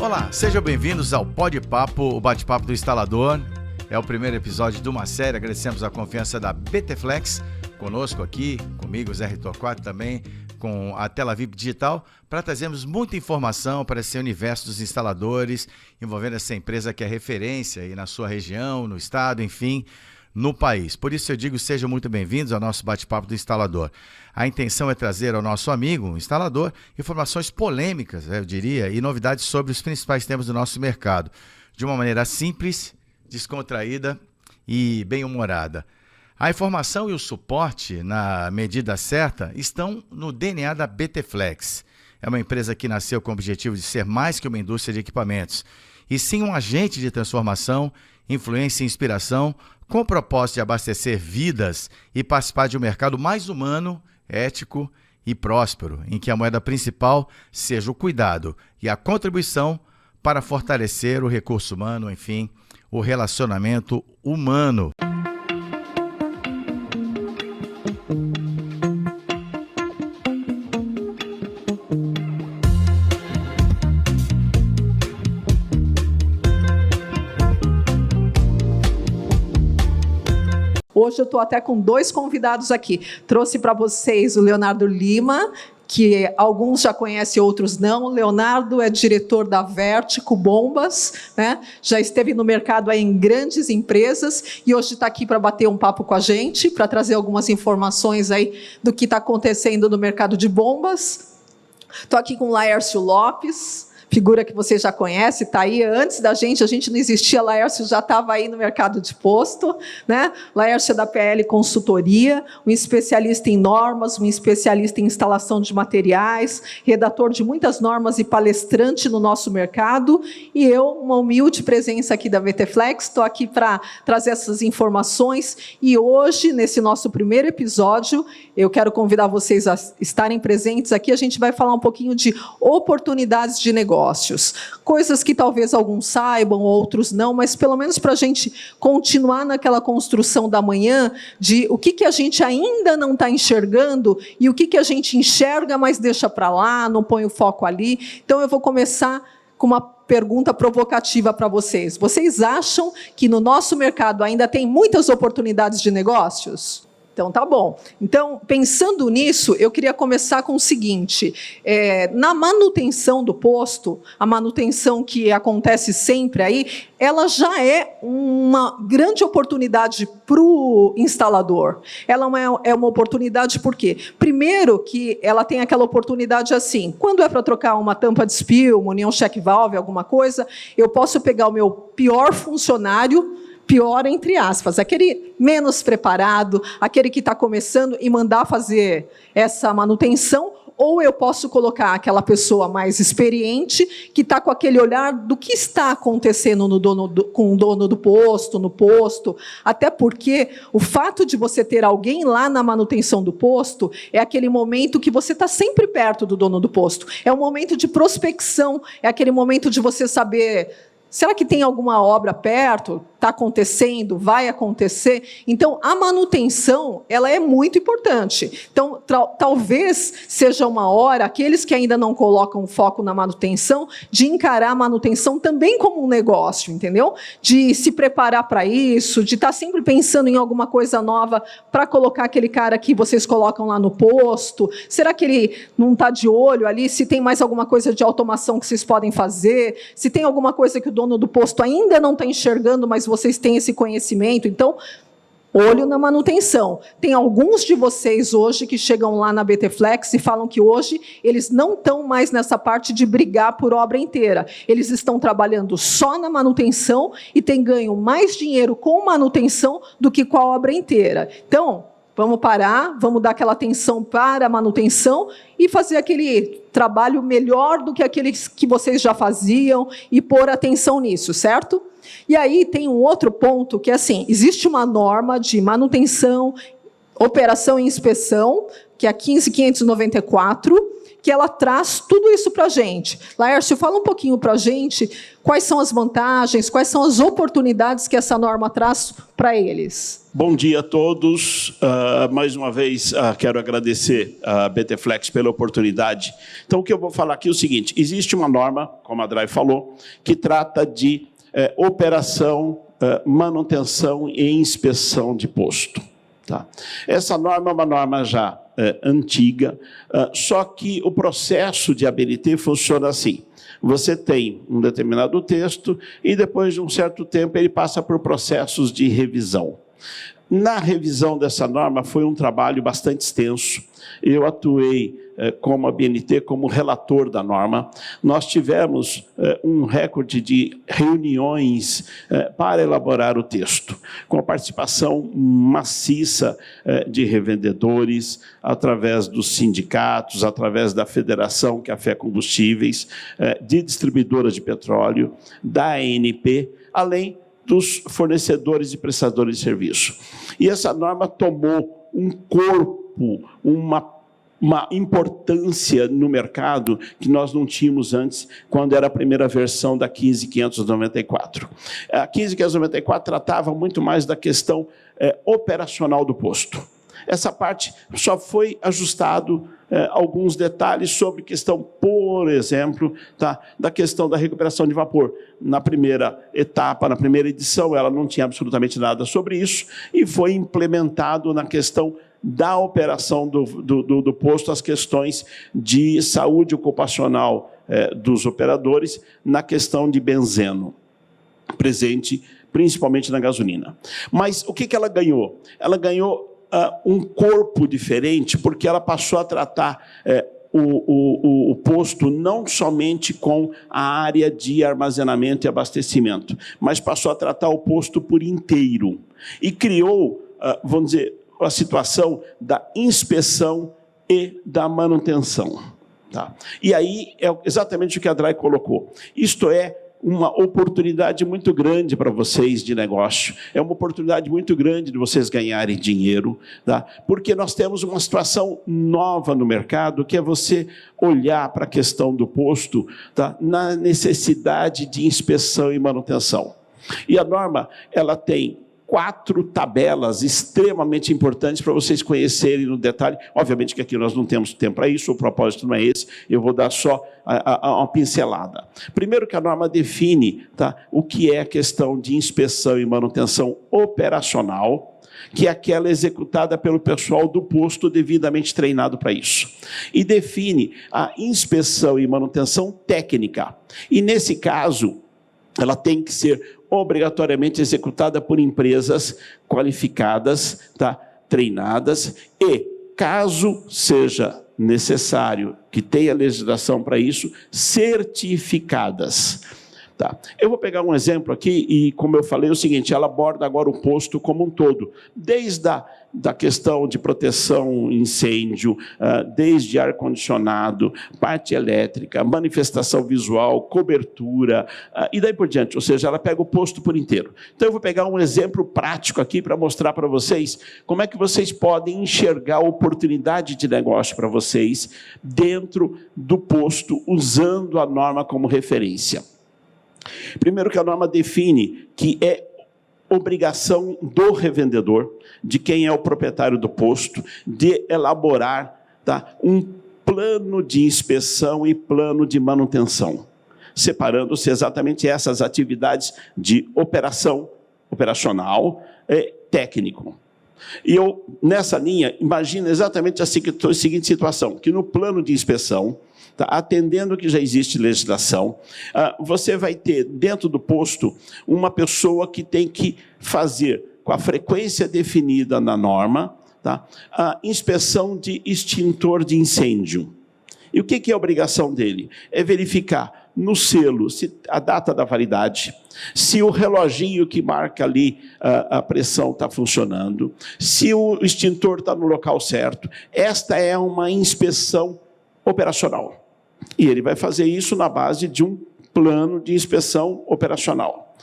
Olá, sejam bem-vindos ao Pode Papo, o bate-papo do instalador. É o primeiro episódio de uma série. Agradecemos a confiança da BT Flex, conosco aqui, comigo, Zé Torquato, também com a Tela VIP Digital, para trazermos muita informação para esse universo dos instaladores, envolvendo essa empresa que é referência aí na sua região, no estado, enfim, no país. Por isso eu digo, sejam muito bem-vindos ao nosso bate-papo do instalador. A intenção é trazer ao nosso amigo, um instalador, informações polêmicas, eu diria, e novidades sobre os principais temas do nosso mercado, de uma maneira simples, descontraída e bem-humorada. A informação e o suporte, na medida certa, estão no DNA da BT Flex. É uma empresa que nasceu com o objetivo de ser mais que uma indústria de equipamentos, e sim um agente de transformação, influência e inspiração, com o propósito de abastecer vidas e participar de um mercado mais humano, ético e próspero, em que a moeda principal seja o cuidado e a contribuição para fortalecer o recurso humano, enfim, o relacionamento humano. Hoje eu estou até com dois convidados aqui. Trouxe para vocês o Leonardo Lima, que alguns já conhecem, outros não. O Leonardo é diretor da Vertico Bombas, né? Já esteve no mercado aí em grandes empresas e hoje está aqui para bater um papo com a gente, para trazer algumas informações aí do que está acontecendo no mercado de bombas. Estou aqui com o Laércio Lopes, figura que você já conhece, está aí antes da gente, a gente não existia, Laércio já estava aí no mercado de posto, né? Laércio é da PL Consultoria, um especialista em normas, um especialista em instalação de materiais, redator de muitas normas e palestrante no nosso mercado, e eu, uma humilde presença aqui da BT Flex, estou aqui para trazer essas informações, e hoje, nesse nosso primeiro episódio, eu quero convidar vocês a estarem presentes aqui, a gente vai falar um pouquinho de oportunidades de negócios, coisas que talvez alguns saibam, outros não, mas pelo menos para a gente continuar naquela construção da manhã de o que a gente ainda não está enxergando e o que a gente enxerga, mas deixa para lá, não põe o foco ali. Então eu vou começar com uma pergunta provocativa para vocês. Vocês acham que no nosso mercado ainda tem muitas oportunidades de negócios? Então, tá bom. Então, pensando nisso, eu queria começar com o seguinte. Na manutenção do posto, a manutenção que acontece sempre aí, ela já é uma grande oportunidade para o instalador. Ela é uma oportunidade por quê? Primeiro, que ela tem aquela oportunidade assim, quando é para trocar uma tampa de spill, uma união check valve, alguma coisa, eu posso pegar o meu pior funcionário, pior entre aspas, aquele menos preparado, aquele que está começando e mandar fazer essa manutenção, ou eu posso colocar aquela pessoa mais experiente, que está com aquele olhar do que está acontecendo com o dono do posto, no posto, até porque o fato de você ter alguém lá na manutenção do posto é aquele momento que você está sempre perto do dono do posto, é um momento de prospecção, é aquele momento de você saber, será que tem alguma obra perto? Está acontecendo? Vai acontecer? Então, a manutenção, ela é muito importante. Então, talvez seja uma hora, aqueles que ainda não colocam foco na manutenção, de encarar a manutenção também como um negócio, entendeu? De se preparar para isso, de estar sempre pensando em alguma coisa nova para colocar aquele cara que vocês colocam lá no posto. Será que ele não está de olho ali? Se tem mais alguma coisa de automação que vocês podem fazer? Se tem alguma coisa que o dono do posto ainda não está enxergando, mas vocês têm esse conhecimento, então, olho na manutenção. Tem alguns de vocês hoje que chegam lá na BT Flex e falam que hoje eles não estão mais nessa parte de brigar por obra inteira. Eles estão trabalhando só na manutenção e têm ganho mais dinheiro com manutenção do que com a obra inteira. Então, vamos parar, vamos dar aquela atenção para a manutenção e fazer aquele trabalho melhor do que aqueles que vocês já faziam e pôr atenção nisso, certo? E aí tem um outro ponto que é assim, existe uma norma de manutenção, operação e inspeção, que é a 15.594, que ela traz tudo isso para a gente. Laércio, fala um pouquinho para a gente quais são as vantagens, quais são as oportunidades que essa norma traz para eles. Bom dia a todos. Mais uma vez, quero agradecer a BTFlex pela oportunidade. Então, o que eu vou falar aqui é o seguinte: existe uma norma, como a Dray falou, que trata de operação, manutenção e inspeção de posto. Tá? Essa norma é uma norma já antiga, só que o processo de ABNT funciona assim. Você tem um determinado texto e, depois de um certo tempo, ele passa por processos de revisão. Na revisão dessa norma foi um trabalho bastante extenso. Eu atuei como ABNT, como relator da norma. Nós tivemos um recorde de reuniões para elaborar o texto, com a participação maciça de revendedores, através dos sindicatos, através da Federação Café Combustíveis, de distribuidoras de petróleo, da ANP, além dos fornecedores e prestadores de serviço. E essa norma tomou um corpo, uma importância no mercado que nós não tínhamos antes, quando era a primeira versão da 15.594. A 15.594 tratava muito mais da questão operacional do posto. Essa parte só foi ajustado alguns detalhes sobre questão, por exemplo, da questão da recuperação de vapor. Na primeira etapa, na primeira edição, ela não tinha absolutamente nada sobre isso, e foi implementado na questão da operação do posto as questões de saúde ocupacional dos operadores, na questão de benzeno, presente principalmente na gasolina. Mas o que ela ganhou? Ela ganhou um corpo diferente, porque ela passou a tratar o posto não somente com a área de armazenamento e abastecimento, mas passou a tratar o posto por inteiro. E criou, vamos dizer, a situação da inspeção e da manutenção. Tá? E aí é exatamente o que a Dray colocou. Isto é uma oportunidade muito grande para vocês de negócio, é uma oportunidade muito grande de vocês ganharem dinheiro, tá? Porque nós temos uma situação nova no mercado, que é você olhar para a questão do posto, tá? Na necessidade de inspeção e manutenção. E a norma, ela tem 4 tabelas extremamente importantes para vocês conhecerem no detalhe. Obviamente que aqui nós não temos tempo para isso, o propósito não é esse, eu vou dar só uma pincelada. Primeiro que a norma define, tá, o que é a questão de inspeção e manutenção operacional, que é aquela executada pelo pessoal do posto devidamente treinado para isso. E define a inspeção e manutenção técnica. E, nesse caso, ela tem que ser obrigatoriamente executada por empresas qualificadas, tá, treinadas, e, caso seja necessário que tenha legislação para isso, certificadas. Tá. Eu vou pegar um exemplo aqui e, como eu falei, é o seguinte: ela aborda agora o posto como um todo, desde da questão de proteção incêndio, desde ar-condicionado, parte elétrica, manifestação visual, cobertura, e daí por diante. Ou seja, ela pega o posto por inteiro. Então, eu vou pegar um exemplo prático aqui para mostrar para vocês como é que vocês podem enxergar a oportunidade de negócio para vocês dentro do posto, usando a norma como referência. Primeiro que a norma define que é obrigação do revendedor, de quem é o proprietário do posto, de elaborar, tá, um plano de inspeção e plano de manutenção, separando-se exatamente essas atividades de operacional e técnico. E eu, nessa linha, imagino exatamente a seguinte situação, que no plano de inspeção, tá, atendendo que já existe legislação, você vai ter dentro do posto uma pessoa que tem que fazer, com a frequência definida na norma, tá, a inspeção de extintor de incêndio. E o que é a obrigação dele? É verificar no selo se a data da validade, se o reloginho que marca ali a pressão está funcionando, se o extintor está no local certo. Esta é uma inspeção operacional. E ele vai fazer isso na base de um plano de inspeção operacional.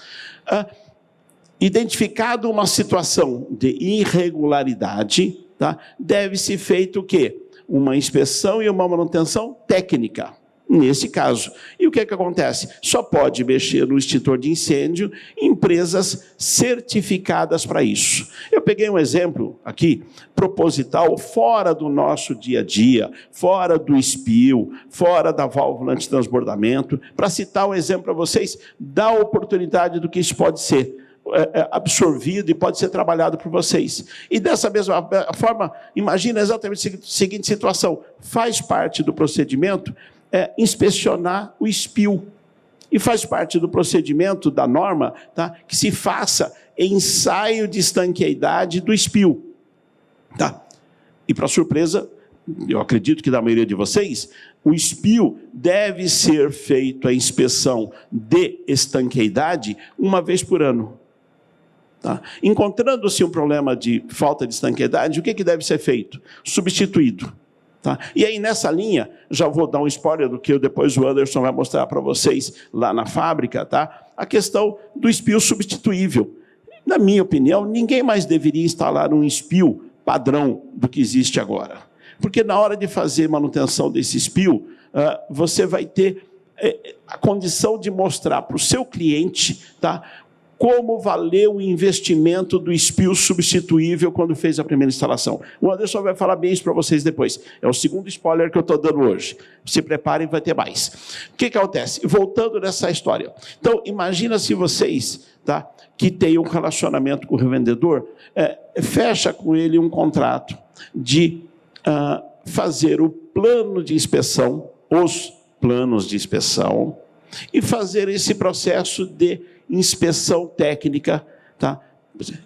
Identificado uma situação de irregularidade, tá, deve-se feito o quê? uma inspeção e uma manutenção técnica, nesse caso. E o que é que acontece? Só pode mexer no extintor de incêndio empresas certificadas para isso. Eu peguei um exemplo aqui, proposital, fora do nosso dia a dia, fora do espio, fora da válvula antitransbordamento, para citar um exemplo para vocês da oportunidade do que isso pode ser absorvido e pode ser trabalhado por vocês. E dessa mesma forma, imagina exatamente a seguinte situação, faz parte do procedimento inspecionar o espio. E faz parte do procedimento da norma, tá, que se faça ensaio de estanqueidade do espio. Tá? E, para surpresa, eu acredito que da maioria de vocês, o espio deve ser feito a inspeção de estanqueidade uma vez por ano. Tá? Encontrando-se um problema de falta de estanqueidade, o que deve ser feito? Substituído. Tá? E aí, nessa linha, já vou dar um spoiler do que depois o Anderson vai mostrar para vocês lá na fábrica, tá? A questão do espio substituível. Na minha opinião, ninguém mais deveria instalar um espio padrão do que existe agora. Porque na hora de fazer manutenção desse espio, você vai ter a condição de mostrar para o seu cliente, tá, como valeu o investimento do espio substituível quando fez a primeira instalação. O Anderson vai falar bem isso para vocês depois. É o segundo spoiler que eu estou dando hoje. Se preparem, vai ter mais. O que acontece? Voltando nessa história. Então, imagina se vocês, tá, que têm um relacionamento com o revendedor, fecha com ele um contrato de fazer o plano de inspeção, os planos de inspeção, e fazer esse processo de inspeção técnica, tá?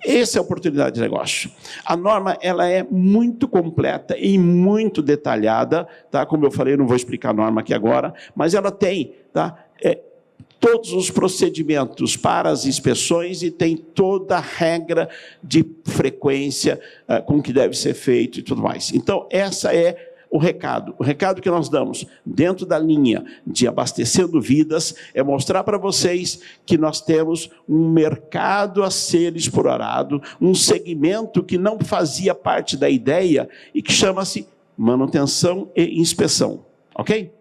Essa é a oportunidade de negócio. A norma, ela é muito completa e muito detalhada, tá? Como eu falei, não vou explicar a norma aqui agora, mas ela tem, tá, todos os procedimentos para as inspeções e tem toda a regra de frequência com que deve ser feito e tudo mais. Então, essa é o recado que nós damos dentro da linha de Abastecendo Vidas é mostrar para vocês que nós temos um mercado a ser explorado, um segmento que não fazia parte da ideia e que chama-se manutenção e inspeção, ok?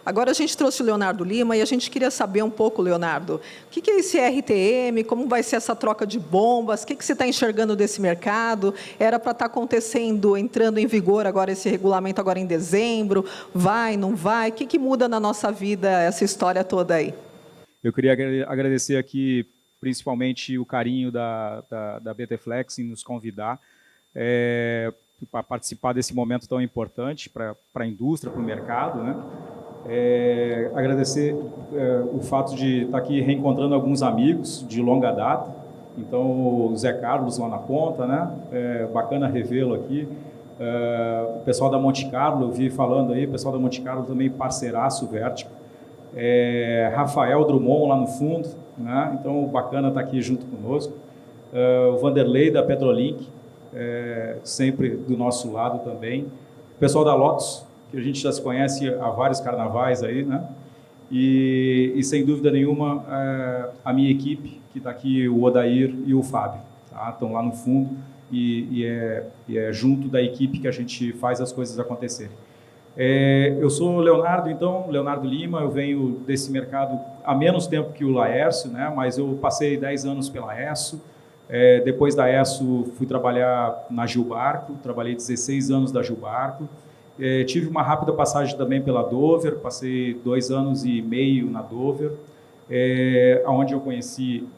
Agora a gente trouxe o Leonardo Lima e a gente queria saber um pouco, Leonardo, o que é esse RTM, como vai ser essa troca de bombas, o que você está enxergando desse mercado? Era para estar acontecendo, entrando em vigor agora esse regulamento agora em dezembro, vai, não vai? O que muda na nossa vida essa história toda aí? Eu queria agradecer aqui principalmente o carinho da BT-Flex em nos convidar para participar desse momento tão importante para a indústria, para o mercado, né? Agradecer o fato de estar aqui reencontrando alguns amigos de longa data. Então, o Zé Carlos lá na ponta, né? Bacana revê-lo aqui. O pessoal da Monte Carlo, eu vi falando aí, o pessoal da Monte Carlo também parceiraço Vertical. Rafael Drummond lá no fundo, né? Então, bacana estar aqui junto conosco. O Vanderlei da Petrolink, sempre do nosso lado também. O pessoal da Lotus, que a gente já se conhece há vários carnavais aí, né? E sem dúvida nenhuma, a minha equipe, que está aqui, o Odair e o Fábio, tá? Estão lá no fundo e é junto da equipe que a gente faz as coisas acontecerem. Eu sou o Leonardo, então, Leonardo Lima, eu venho desse mercado há menos tempo que o Laércio, né? Mas eu passei 10 anos pela ESSO. Depois da ESSO, fui trabalhar na Gilbarco, trabalhei 16 anos da Gilbarco. Tive uma rápida passagem também pela Dover, passei 2 anos e meio na Dover, onde eu conheci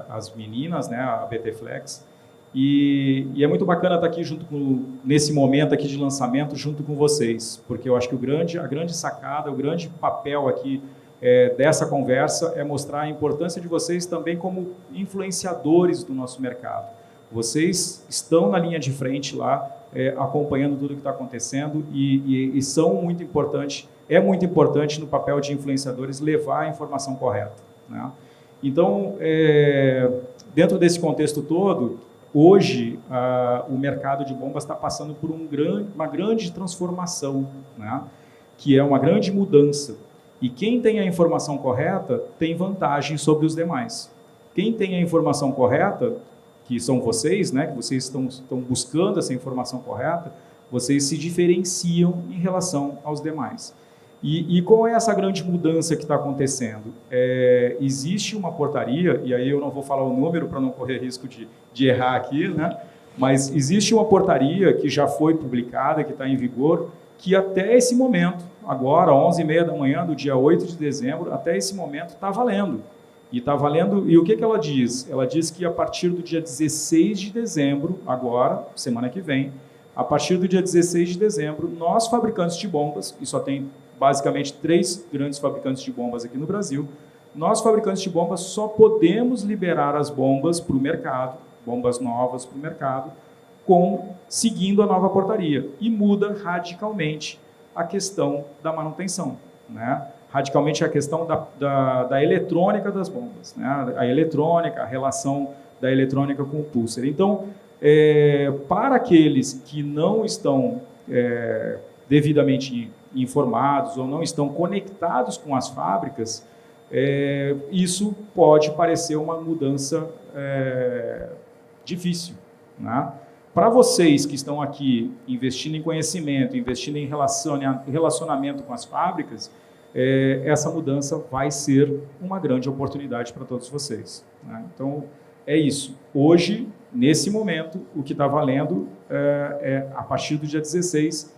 as meninas, né, a BT-Flex, e é muito bacana estar aqui nesse momento aqui de lançamento junto com vocês, porque eu acho que a grande sacada, o grande papel aqui dessa conversa é mostrar a importância de vocês também como influenciadores do nosso mercado. Vocês estão na linha de frente lá, acompanhando tudo o que está acontecendo e são muito importantes, é muito importante no papel de influenciadores levar a informação correta, né? Então, dentro desse contexto todo, hoje o mercado de bombas está passando por uma grande transformação, né? Que é uma grande mudança. E quem tem a informação correta tem vantagem sobre os demais. Quem tem a informação correta, que são vocês, né, que vocês estão buscando essa informação correta, vocês se diferenciam em relação aos demais. E qual é essa grande mudança que está acontecendo? Existe uma portaria, e aí eu não vou falar o número para não correr risco de errar aqui, né? Mas existe uma portaria que já foi publicada, que está em vigor, que até esse momento, agora, 11h30 da manhã do dia 8 de dezembro, até esse momento está valendo. E está valendo, e o que ela diz? Ela diz que a partir do dia 16 de dezembro, agora, semana que vem, a partir do dia 16 de dezembro, nós, fabricantes de bombas, e só tem basicamente 3 grandes fabricantes de bombas aqui no Brasil, nós, fabricantes de bombas, só podemos liberar as bombas para o mercado, bombas novas para o mercado, seguindo a nova portaria. E muda radicalmente a questão da manutenção, né? Radicalmente a questão da eletrônica das bombas, né? A eletrônica, a relação da eletrônica com o pulser. Então, para aqueles que não estão devidamente informados ou não estão conectados com as fábricas, isso pode parecer uma mudança difícil, né? Para vocês que estão aqui investindo em conhecimento, investindo em relacionamento com as fábricas, essa mudança vai ser uma grande oportunidade para todos vocês, né? Então, é isso. Hoje, nesse momento, o que está valendo a partir do dia 16,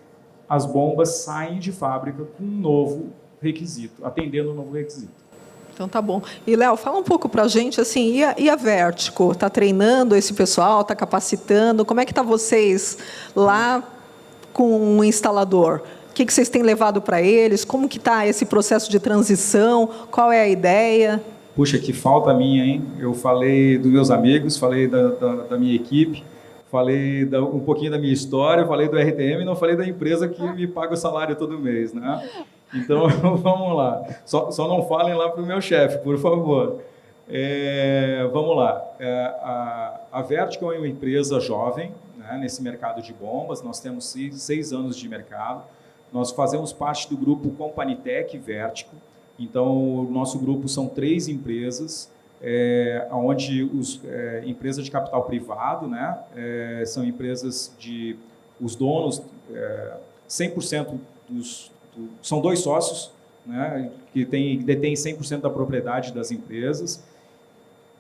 as bombas saem de fábrica com um novo requisito, atendendo um novo requisito. Então tá bom. E, Léo, fala um pouco para a gente, assim, e a Vertico? Está treinando esse pessoal, está capacitando? Como é que está vocês lá com o instalador? O que vocês têm levado para eles? Como que está esse processo de transição? Qual é a ideia? Puxa, que falta minha, hein? Eu falei dos meus amigos, falei da minha equipe, falei um pouquinho da minha história, falei do RTM e não falei da empresa que me paga o salário todo mês, né? Então, vamos lá. Só não falem lá para o meu chefe, por favor. Vamos lá. A Vertical é uma empresa jovem, né, nesse mercado de bombas. Nós temos 6 anos de mercado. Nós fazemos parte do grupo Companitec Vertical. Então, o nosso grupo são 3 empresas, onde empresas de capital privado, né, são empresas os donos, 100% são 2 sócios, né, que detêm 100% da propriedade das empresas.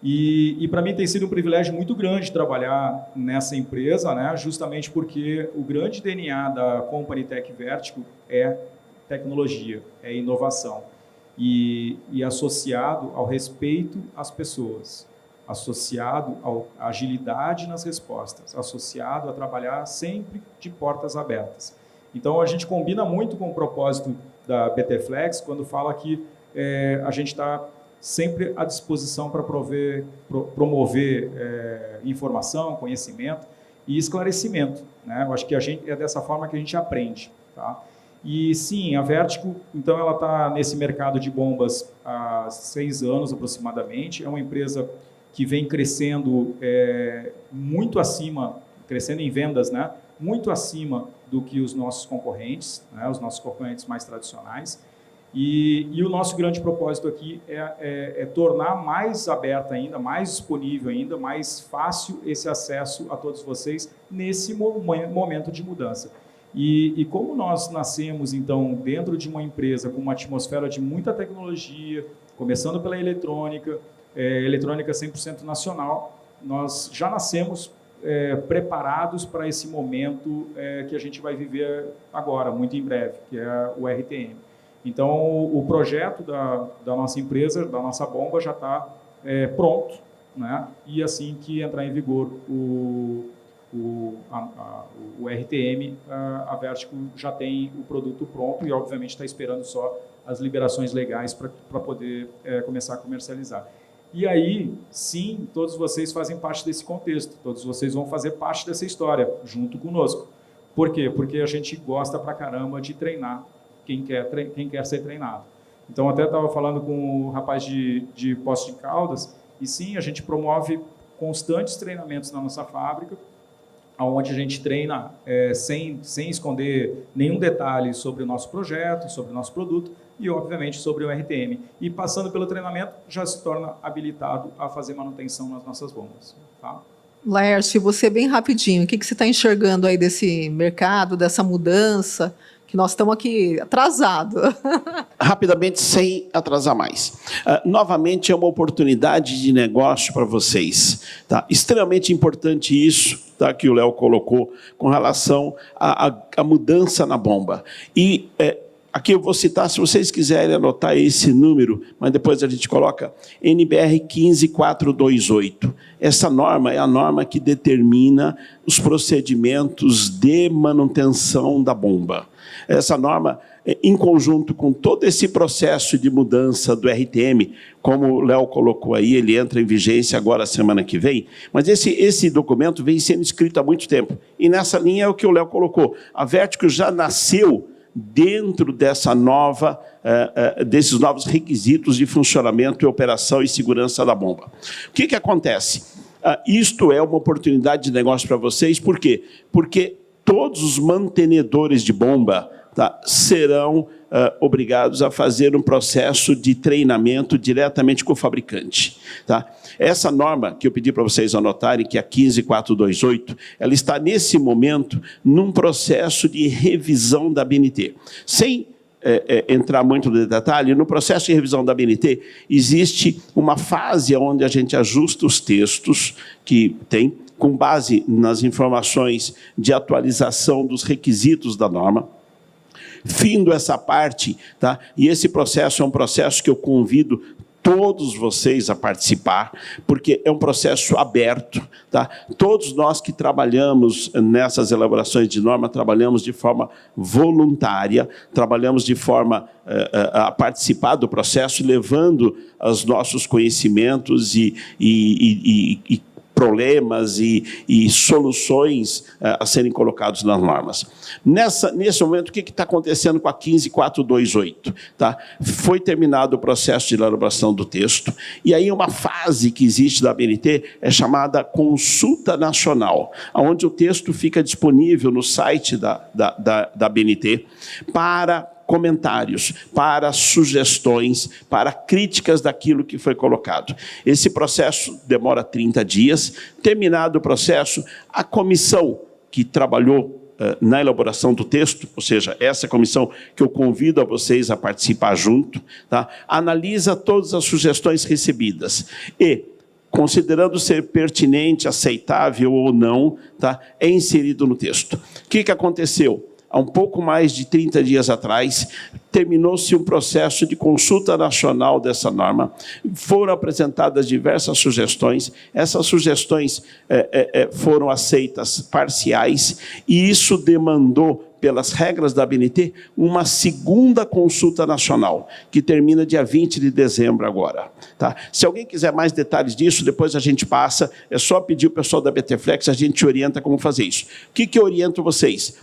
E para mim tem sido um privilégio muito grande trabalhar nessa empresa, né, justamente porque o grande DNA da Companitec Vertical é tecnologia, é inovação. E associado ao respeito às pessoas, associado à agilidade nas respostas, associado a trabalhar sempre de portas abertas. Então, a gente combina muito com o propósito da BTFlex quando fala que a gente está sempre à disposição para promover informação, conhecimento e esclarecimento, né? Eu acho que é dessa forma que a gente aprende, tá? E sim, a Vertical, então, ela está nesse mercado de bombas há 6 anos aproximadamente. É uma empresa que vem crescendo muito acima, crescendo em vendas, né? Muito acima do que os nossos concorrentes, né? Os nossos concorrentes mais tradicionais. E o nosso grande propósito aqui é tornar mais aberta ainda, mais disponível ainda, mais fácil esse acesso a todos vocês nesse momento de mudança. E como nós nascemos, então, dentro de uma empresa com uma atmosfera de muita tecnologia, começando pela eletrônica 100% nacional, nós já nascemos preparados para esse momento que a gente vai viver agora, muito em breve, que é o RTM. Então, o projeto da nossa empresa, da nossa bomba, já está pronto, né? E assim que entrar em vigor o RTM, a Vertical já tem o produto pronto e, obviamente, está esperando só as liberações legais para poder começar a comercializar. E aí, sim, todos vocês fazem parte desse contexto, todos vocês vão fazer parte dessa história, junto conosco. Por quê? Porque a gente gosta pra caramba de treinar quem quer ser treinado. Então, até estava falando com o rapaz de Poços de Caldas, e sim, a gente promove constantes treinamentos na nossa fábrica, onde a gente treina sem esconder nenhum detalhe sobre o nosso projeto, sobre o nosso produto e, obviamente, sobre o RTM. E, passando pelo treinamento, já se torna habilitado a fazer manutenção nas nossas bombas. Tá? Laércio, você bem rapidinho, o que você está enxergando aí desse mercado, dessa mudança, que nós estamos aqui atrasados? Rapidamente, sem atrasar mais. Novamente, é uma oportunidade de negócio para vocês. Tá? Extremamente importante isso, tá, que o Léo colocou com relação à mudança na bomba. E aqui eu vou citar, se vocês quiserem anotar esse número, mas depois a gente coloca NBR 15428. Essa norma é a norma que determina os procedimentos de manutenção da bomba. Essa norma, em conjunto com todo esse processo de mudança do RTM, como o Léo colocou aí, ele entra em vigência agora, semana que vem, mas esse documento vem sendo escrito há muito tempo. E nessa linha é o que o Léo colocou. A Vertical já nasceu dentro dessa desses novos requisitos de funcionamento, operação e segurança da bomba. O que acontece? Isto é uma oportunidade de negócio para vocês, por quê? Porque todos os mantenedores de bomba, tá, serão obrigados a fazer um processo de treinamento diretamente com o fabricante. Tá? Essa norma que eu pedi para vocês anotarem, que é a 15428, ela está, nesse momento, num processo de revisão da ABNT. Sem entrar muito no detalhe, no processo de revisão da ABNT, existe uma fase onde a gente ajusta os textos que tem, com base nas informações de atualização dos requisitos da norma. Findo essa parte, tá? E esse processo é um processo que eu convido todos vocês a participar, porque é um processo aberto. Tá? Todos nós que trabalhamos nessas elaborações de norma, trabalhamos de forma voluntária, trabalhamos de forma a participar do processo, levando os nossos conhecimentos e problemas e soluções a serem colocados nas normas. Nesse momento, o que está acontecendo com a 15428? Tá? Foi terminado o processo de elaboração do texto, e aí uma fase que existe da ABNT é chamada consulta nacional, onde o texto fica disponível no site da ABNT para comentários, para sugestões, para críticas daquilo que foi colocado. Esse processo demora 30 dias. Terminado o processo, a comissão que trabalhou na elaboração do texto, ou seja, essa comissão que eu convido a vocês a participar junto, tá? Analisa todas as sugestões recebidas e, considerando ser pertinente, aceitável ou não, tá? É inserido no texto. O que aconteceu? Há um pouco mais de 30 dias atrás, terminou-se um processo de consulta nacional dessa norma, foram apresentadas diversas sugestões, essas sugestões foram aceitas parciais, e isso demandou, pelas regras da ABNT, uma segunda consulta nacional, que termina dia 20 de dezembro agora. Tá? Se alguém quiser mais detalhes disso, depois a gente passa, é só pedir o pessoal da BTFlex, a gente orienta como fazer isso. O que eu oriento vocês?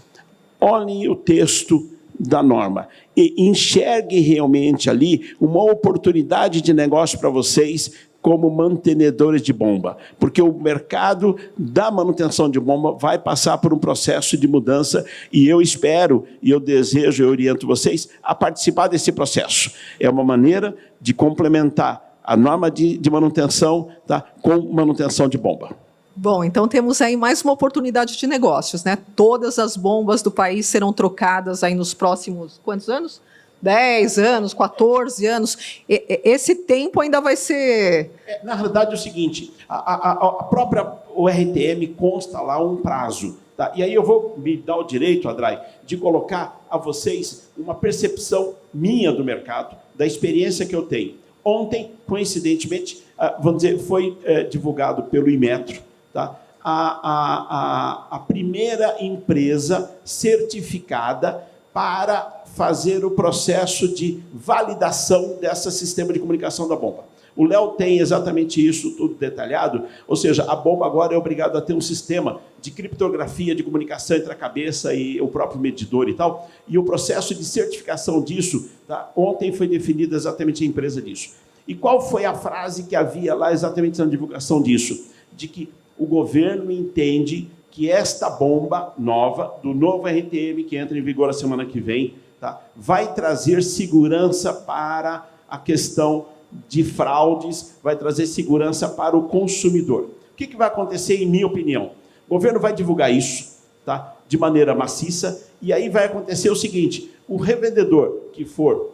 Olhem o texto da norma e enxerguem realmente ali uma oportunidade de negócio para vocês como mantenedores de bomba, porque o mercado da manutenção de bomba vai passar por um processo de mudança e eu espero, e eu desejo, eu oriento vocês a participar desse processo. É uma maneira de complementar a norma de manutenção, tá, com manutenção de bomba. Bom, então temos aí mais uma oportunidade de negócios, né? Todas as bombas do país serão trocadas aí nos próximos, quantos anos? 10 anos, 14 anos. Esse tempo ainda vai ser... Na realidade é o seguinte, a própria RTM consta lá um prazo. Tá? E aí eu vou me dar o direito, Adrai, de colocar a vocês uma percepção minha do mercado, da experiência que eu tenho. Ontem, coincidentemente, vamos dizer, foi divulgado pelo Inmetro, tá? A primeira empresa certificada para fazer o processo de validação desse sistema de comunicação da bomba. O Léo tem exatamente isso tudo detalhado, ou seja, a bomba agora é obrigada a ter um sistema de criptografia, de comunicação entre a cabeça e o próprio medidor e tal, e o processo de certificação disso, tá? Ontem foi definida exatamente a empresa disso. E qual foi a frase que havia lá exatamente na divulgação disso? De que o governo entende que esta bomba nova, do novo RTM, que entra em vigor a semana que vem, tá, vai trazer segurança para a questão de fraudes, vai trazer segurança para o consumidor. que vai acontecer, em minha opinião? O governo vai divulgar isso, tá? De maneira maciça, e aí vai acontecer o seguinte: o revendedor que for,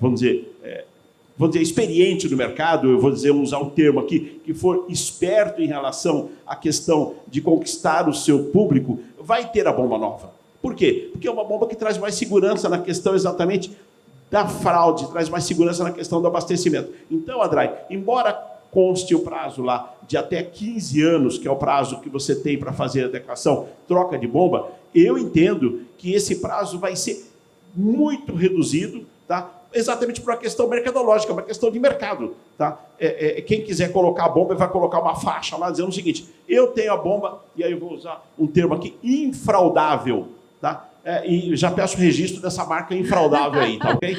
vamos dizer, experiente no mercado, eu vou usar um termo aqui, que for esperto em relação à questão de conquistar o seu público, vai ter a bomba nova. Por quê? Porque é uma bomba que traz mais segurança na questão exatamente da fraude, traz mais segurança na questão do abastecimento. Então, Adrai, embora conste o prazo lá de até 15 anos, que é o prazo que você tem para fazer a adequação, troca de bomba, eu entendo que esse prazo vai ser muito reduzido, tá? Exatamente por uma questão mercadológica, uma questão de mercado. Tá? Quem quiser colocar a bomba vai colocar uma faixa lá dizendo o seguinte: eu tenho a bomba, e aí eu vou usar um termo aqui, infraudável. Tá? E já peço o registro dessa marca infraudável aí, tá ok?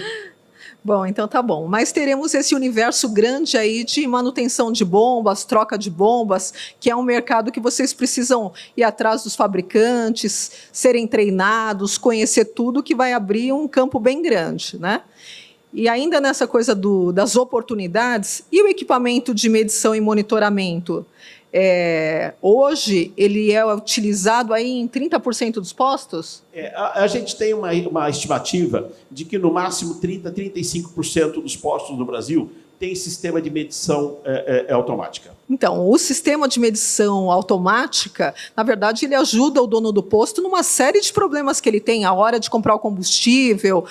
Bom, então tá bom. Mas teremos esse universo grande aí de manutenção de bombas, troca de bombas, que é um mercado que vocês precisam ir atrás dos fabricantes, serem treinados, conhecer tudo, que vai abrir um campo bem grande, né? E ainda nessa coisa das oportunidades, e o equipamento de medição e monitoramento? Hoje, ele é utilizado aí em 30% dos postos? A gente tem uma estimativa de que, no máximo, 30% a 35% dos postos no Brasil tem sistema de medição automática. Então, o sistema de medição automática, na verdade, ele ajuda o dono do posto numa série de problemas que ele tem, a hora de comprar o combustível,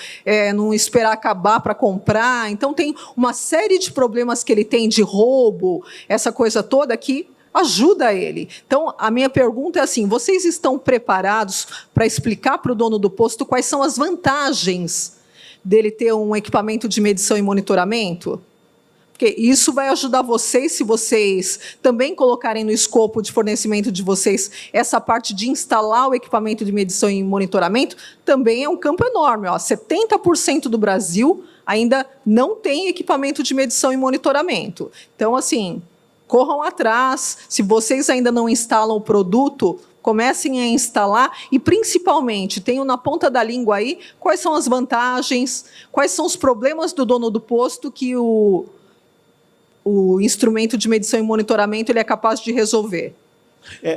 não esperar acabar para comprar. Então, tem uma série de problemas que ele tem de roubo, essa coisa toda que ajuda ele. Então, a minha pergunta é assim: vocês estão preparados para explicar para o dono do posto quais são as vantagens dele ter um equipamento de medição e monitoramento? Porque isso vai ajudar vocês, se vocês também colocarem no escopo de fornecimento de vocês essa parte de instalar o equipamento de medição e monitoramento, também é um campo enorme. 70% do Brasil ainda não tem equipamento de medição e monitoramento. Então, assim, corram atrás. Se vocês ainda não instalam o produto, comecem a instalar e, principalmente, tenham na ponta da língua aí quais são as vantagens, quais são os problemas do dono do posto que o instrumento de medição e monitoramento ele é capaz de resolver.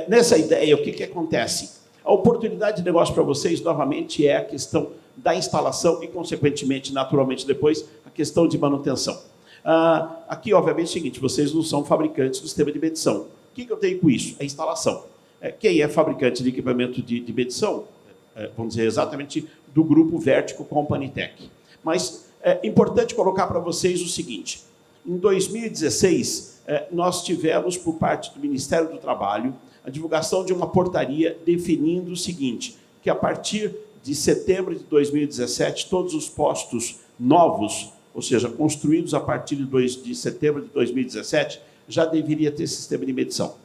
Nessa ideia, o que acontece? A oportunidade de negócio para vocês, novamente, é a questão da instalação e, consequentemente, naturalmente, depois, a questão de manutenção. Aqui, obviamente, é o seguinte: vocês não são fabricantes do sistema de medição. O que eu tenho com isso? A instalação. Quem é fabricante de equipamento de medição, vamos dizer, exatamente do grupo Vertical Company Tech. Mas é importante colocar para vocês o seguinte: em 2016, nós tivemos, por parte do Ministério do Trabalho, a divulgação de uma portaria definindo o seguinte: que a partir de setembro de 2017, todos os postos novos, ou seja, construídos a partir de setembro de 2017, já deveria ter sistema de medição.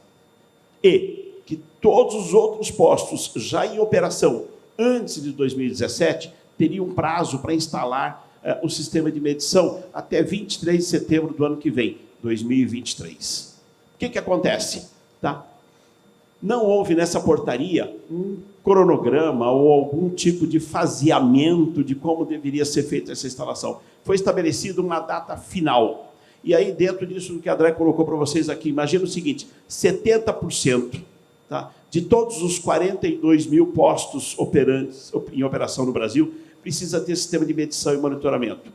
E que todos os outros postos já em operação antes de 2017 teriam um prazo para instalar o sistema de medição até 23 de setembro do ano que vem, 2023. O que acontece? Tá? Não houve nessa portaria um cronograma ou algum tipo de faseamento de como deveria ser feita essa instalação. Foi estabelecida uma data final. E aí, dentro disso que a André colocou para vocês aqui, imagina o seguinte: 70%, tá, de todos os 42 mil postos operantes em operação no Brasil precisa ter sistema de medição e monitoramento.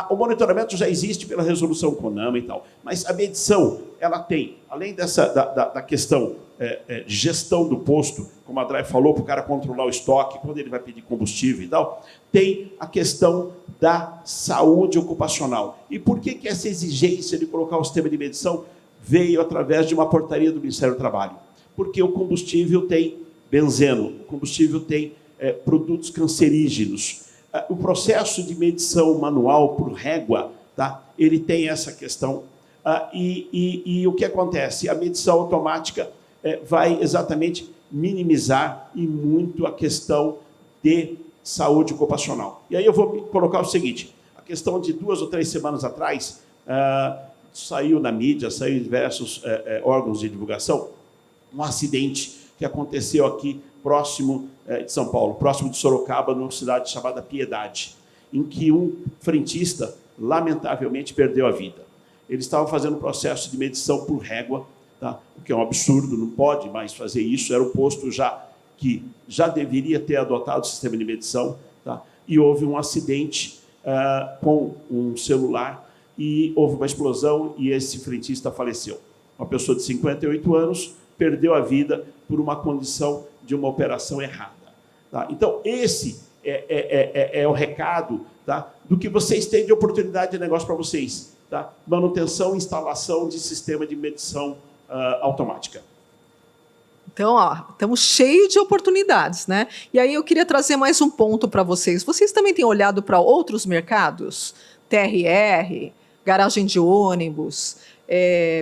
O monitoramento já existe pela resolução CONAMA e tal, mas a medição, ela tem, além da questão de gestão do posto, como a André falou, para o cara controlar o estoque, quando ele vai pedir combustível e tal, tem a questão da saúde ocupacional. E por que essa exigência de colocar o sistema de medição veio através de uma portaria do Ministério do Trabalho? Porque o combustível tem benzeno, o combustível tem produtos cancerígenos. O processo de medição manual por régua, tá, ele tem essa questão. E o que acontece? A medição automática vai exatamente minimizar e muito a questão de saúde ocupacional. E aí eu vou colocar o seguinte: a questão de 2 ou 3 semanas atrás, saiu na mídia, saiu em diversos órgãos de divulgação, um acidente que aconteceu aqui próximo de São Paulo, próximo de Sorocaba, numa cidade chamada Piedade, em que um frentista, lamentavelmente, perdeu a vida. Ele estava fazendo um processo de medição por régua, tá? O que é um absurdo, não pode mais fazer isso. Era o posto que já deveria ter adotado o sistema de medição, tá? E houve um acidente com um celular e houve uma explosão e esse frentista faleceu. Uma pessoa de 58 anos perdeu a vida por uma condição de uma operação errada. Tá? Então, esse é o recado, tá, do que vocês têm de oportunidade de negócio para vocês. Tá? Manutenção e instalação de sistema de medição automática. Então, estamos cheios de oportunidades, né? E aí eu queria trazer mais um ponto para vocês. Vocês também têm olhado para outros mercados? TRR, garagem de ônibus,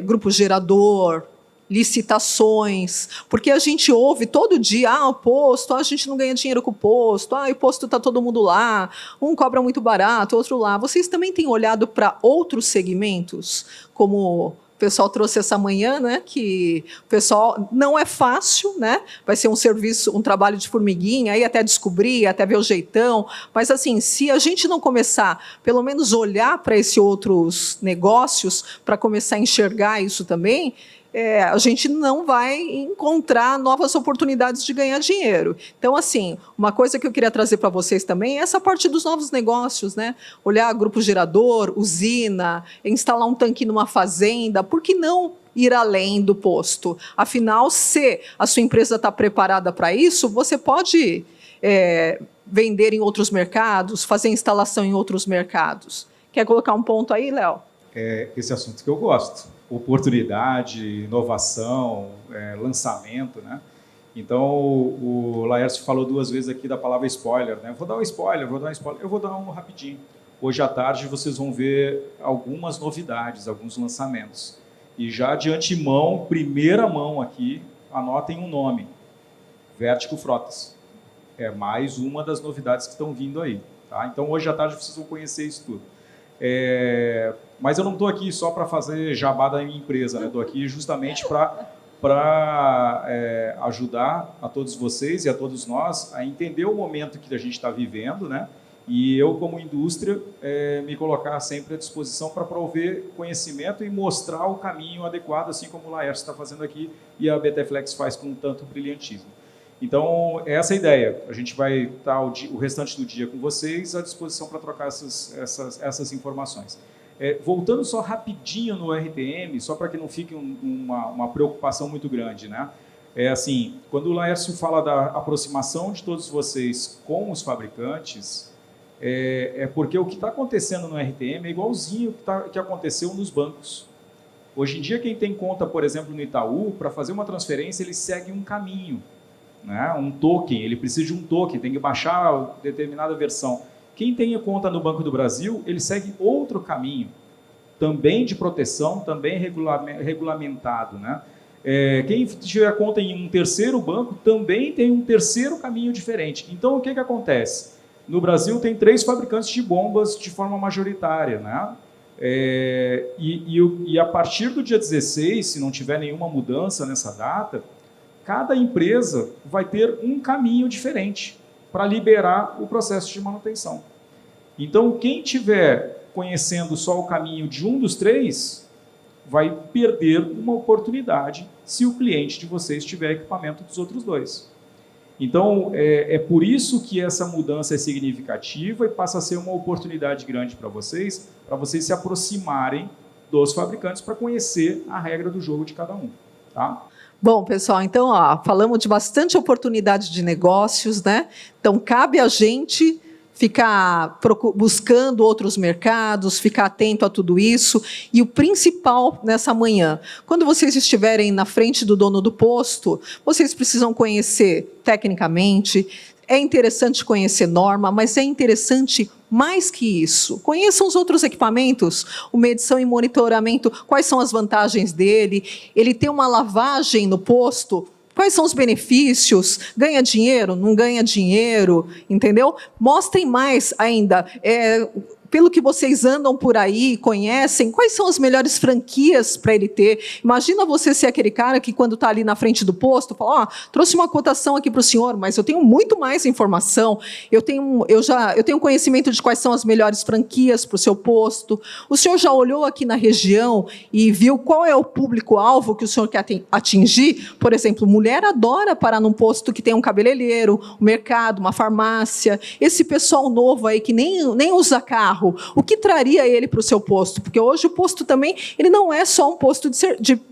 grupo gerador, licitações, porque a gente ouve todo dia, o posto, a gente não ganha dinheiro com o posto, o posto está todo mundo lá, um cobra muito barato, outro lá. Vocês também têm olhado para outros segmentos, como o pessoal trouxe essa manhã, né, que o pessoal não é fácil, né, vai ser um serviço, um trabalho de formiguinha, aí até descobrir, até ver o jeitão, mas assim, se a gente não começar, pelo menos olhar para esses outros negócios, para começar a enxergar isso também, a gente não vai encontrar novas oportunidades de ganhar dinheiro. Então, assim, uma coisa que eu queria trazer para vocês também é essa parte dos novos negócios, né? Olhar grupo gerador, usina, instalar um tanque numa fazenda, por que não ir além do posto? Afinal, se a sua empresa está preparada para isso, você pode vender em outros mercados, fazer instalação em outros mercados. Quer colocar um ponto aí, Léo? Esse assunto que eu gosto. Oportunidade, inovação, lançamento, né? Então, o Laércio falou 2 vezes aqui da palavra spoiler, né? Vou dar um spoiler, eu vou dar um rapidinho. Hoje à tarde vocês vão ver algumas novidades, alguns lançamentos. E já de antemão, primeira mão aqui, anotem um nome, Vertico Frotas. É mais uma das novidades que estão vindo aí, tá? Então, hoje à tarde vocês vão conhecer isso tudo. Mas eu não estou aqui só para fazer jabá da minha empresa, né? Estou aqui justamente para ajudar a todos vocês e a todos nós a entender o momento que a gente está vivendo, né? E eu, como indústria, me colocar sempre à disposição para prover conhecimento e mostrar o caminho adequado, assim como o Laércio está fazendo aqui e a BTFlex faz com tanto brilhantismo. Então, essa é a ideia. A gente vai estar o restante do dia com vocês à disposição para trocar essas informações. Voltando só rapidinho no RTM, só para que não fique uma preocupação muito grande, né? Assim, quando o Laércio fala da aproximação de todos vocês com os fabricantes, porque o que está acontecendo no RTM é igualzinho que aconteceu nos bancos. Hoje em dia, quem tem conta, por exemplo, no Itaú, para fazer uma transferência, ele segue um caminho, né? Um token, ele precisa de um token, tem que baixar determinada versão. Quem tem conta no Banco do Brasil, ele segue outro caminho, também de proteção, também regulamentado, né? Quem tiver conta em um terceiro banco, também tem um terceiro caminho diferente. Então, o que acontece? No Brasil, tem 3 fabricantes de bombas de forma majoritária, né? E a partir do dia 16, se não tiver nenhuma mudança nessa data, cada empresa vai ter um caminho diferente para liberar o processo de manutenção. Então, quem estiver conhecendo só o caminho de um dos 3, vai perder uma oportunidade se o cliente de vocês tiver equipamento dos outros 2. Então, é por isso que essa mudança é significativa e passa a ser uma oportunidade grande para vocês se aproximarem dos fabricantes para conhecer a regra do jogo de cada um. Tá? Bom, pessoal, então, falamos de bastante oportunidade de negócios, né? Então, cabe a gente ficar buscando outros mercados, ficar atento a tudo isso. E o principal nessa manhã, quando vocês estiverem na frente do dono do posto, vocês precisam conhecer tecnicamente. É interessante conhecer norma, mas é interessante mais que isso. Conheçam os outros equipamentos, o medição e monitoramento, quais são as vantagens dele. Ele tem uma lavagem no posto, quais são os benefícios? Ganha dinheiro? Não ganha dinheiro? Entendeu? Mostrem mais ainda. pelo que vocês andam por aí, conhecem, quais são as melhores franquias para ele ter? Imagina você ser aquele cara que, quando está ali na frente do posto, fala, trouxe uma cotação aqui para o senhor, mas eu tenho muito mais informação, eu tenho conhecimento de quais são as melhores franquias para o seu posto. O senhor já olhou aqui na região e viu qual é o público-alvo que o senhor quer atingir? Por exemplo, mulher adora parar num posto que tem um cabeleireiro, um mercado, uma farmácia. Esse pessoal novo aí que nem usa carro, o que traria ele para o seu posto? Porque hoje o posto também ele não é só um posto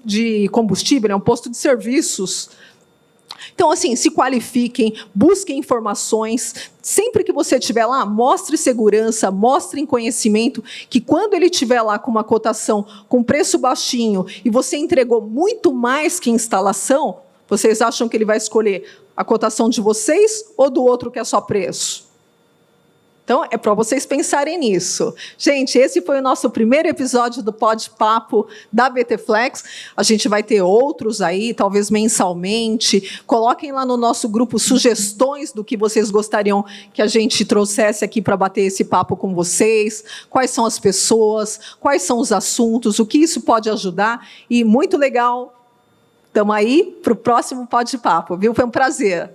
de combustível, é um posto de serviços. Então, assim, se qualifiquem, busquem informações. Sempre que você estiver lá, mostre segurança, mostre conhecimento, que quando ele estiver lá com uma cotação com preço baixinho e você entregou muito mais que instalação, vocês acham que ele vai escolher a cotação de vocês ou do outro que é só preço? Então, é para vocês pensarem nisso. Gente, esse foi o nosso primeiro episódio do Pod Papo da BTFlex. A gente vai ter outros aí, talvez mensalmente. Coloquem lá no nosso grupo sugestões do que vocês gostariam que a gente trouxesse aqui para bater esse papo com vocês. Quais são as pessoas, quais são os assuntos, o que isso pode ajudar. E muito legal, estamos aí para o próximo Pod Papo, viu? Foi um prazer.